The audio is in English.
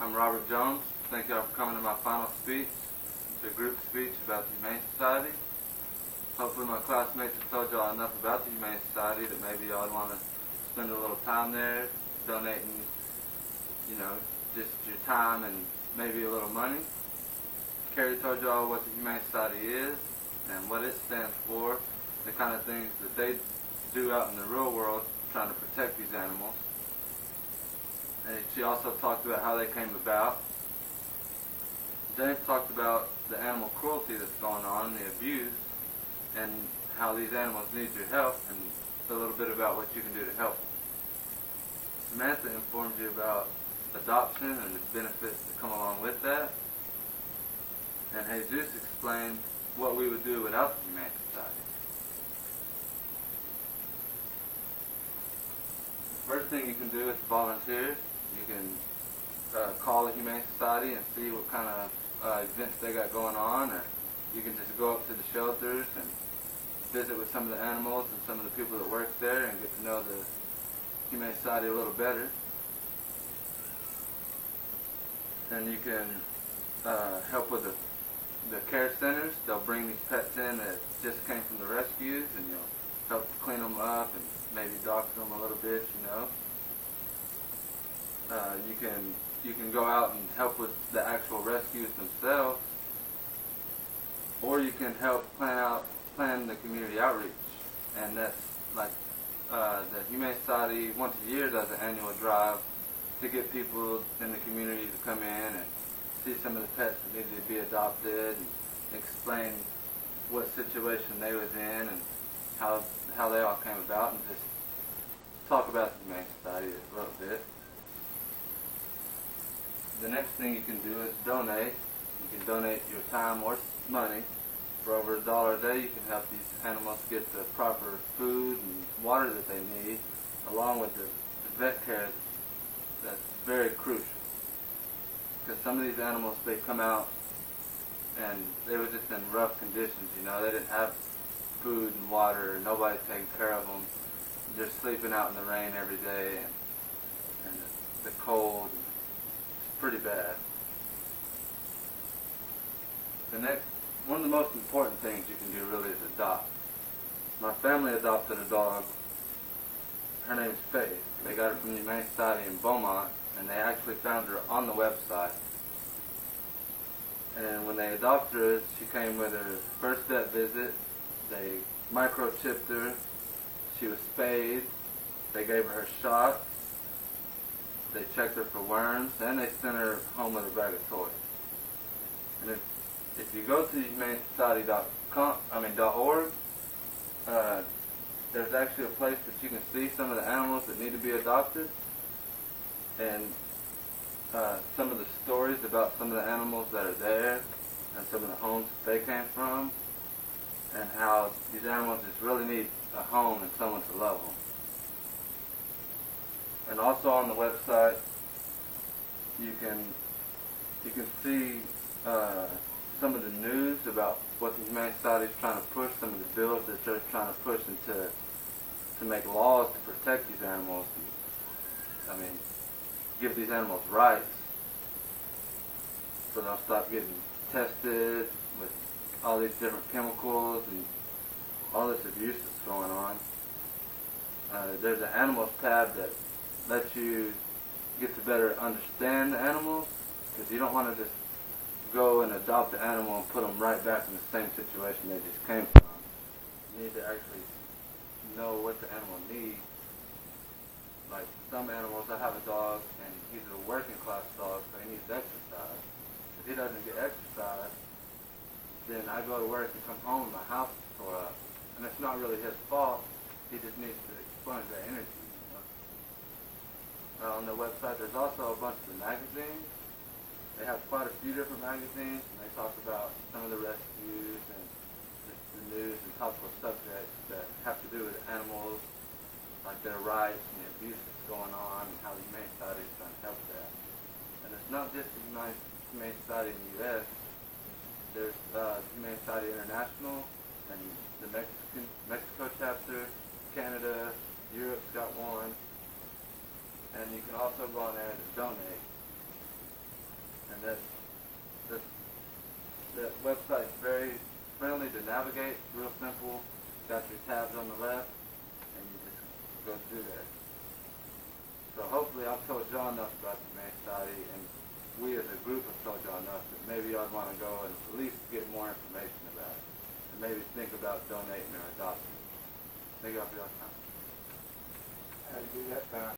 I'm Robert Jones. Thank y'all for coming to my final speech. It's a group speech about the Humane Society. Hopefully my classmates have told y'all enough about the Humane Society that maybe y'all would want to spend a little time there, donating, just your time and maybe a little money. Carrie told y'all what the Humane Society is and what it stands for, the kind of things that they do out in the real world trying to protect these animals. And she also talked about how they came about. James talked about the animal cruelty that's going on, the abuse, and how these animals need your help, and a little bit about what you can do to help them. Samantha informed you about adoption and the benefits that come along with that. And Jesus explained what we would do without the Humane Society. The first thing you can do is volunteer. You can call the Humane Society and see what kind of events they got going on, or you can just go up to the shelters and visit with some of the animals and some of the people that work there and get to know the Humane Society a little better. And you can help with the care centers. They'll bring these pets in that just came from the rescues, and you'll help clean them up and maybe doctor them a little bit, You can go out and help with the actual rescues themselves, or you can help plan the community outreach, and that's like the Humane Society once a year does an annual drive to get people in the community to come in and see some of the pets that needed to be adopted and explain what situation they was in and how they all came about, and just talk about the Humane Society a little bit. The next thing you can do is donate. You can donate your time or money. For over $1 a day, you can help these animals get the proper food and water that they need, along with the vet care that's very crucial. Because some of these animals, they come out and they were just in rough conditions, They didn't have food and water, nobody taking care of them. They're sleeping out in the rain every day and the cold. It's pretty bad. One of the most important things you can do really is adopt. My family adopted a dog. Her name is Faith. They got her from the Humane Society in Beaumont, and they actually found her on the website. And when they adopted her, she came with her first vet visit. They microchipped her. She was spayed. They gave her shots. They checked her for worms, and they sent her home with a bag of toys. And if you go to humanesociety.org, there's actually a place that you can see some of the animals that need to be adopted, and some of the stories about some of the animals that are there, and some of the homes that they came from, and how these animals just really need a home and someone to love them. And also on the website, you can see some of the news about what the Humane Society is trying to push, some of the bills that they're trying to push to make laws to protect these animals. Give these animals rights, so they'll stop getting tested with all these different chemicals and all this abuse that's going on. There's an animals tab that lets you get to better understand the animals, because you don't want to just go and adopt the animal and put them right back in the same situation they just came from. You need to actually know what the animal needs. Like some animals, I have a dog, and he's a working class dog, so he needs exercise. If he doesn't get exercise, then I go to work and come home and my house is tore up. And it's not really his fault. He just needs to expunge that energy. On the website, there's also a bunch of the magazines. They have quite a few different magazines, and they talk about some of the rescues and the news and topical subjects that have to do with animals, like their rights and the abuse that's going on, and how the Humane Society is trying to help that. And it's not just the Humane Society in the U.S. There's Humane Society International, and the Mexico chapter, Canada, Europe's got one. And you can also go on there to donate. and that website's very friendly to navigate, real simple. Got your tabs on the left, and you just go through there. So hopefully I've told y'all enough about the Humane Society, and we as a group have told y'all enough that maybe y'all want to go and at least get more information about it, and maybe think about donating or adopting. Thank y'all for y'all's time. How to do that,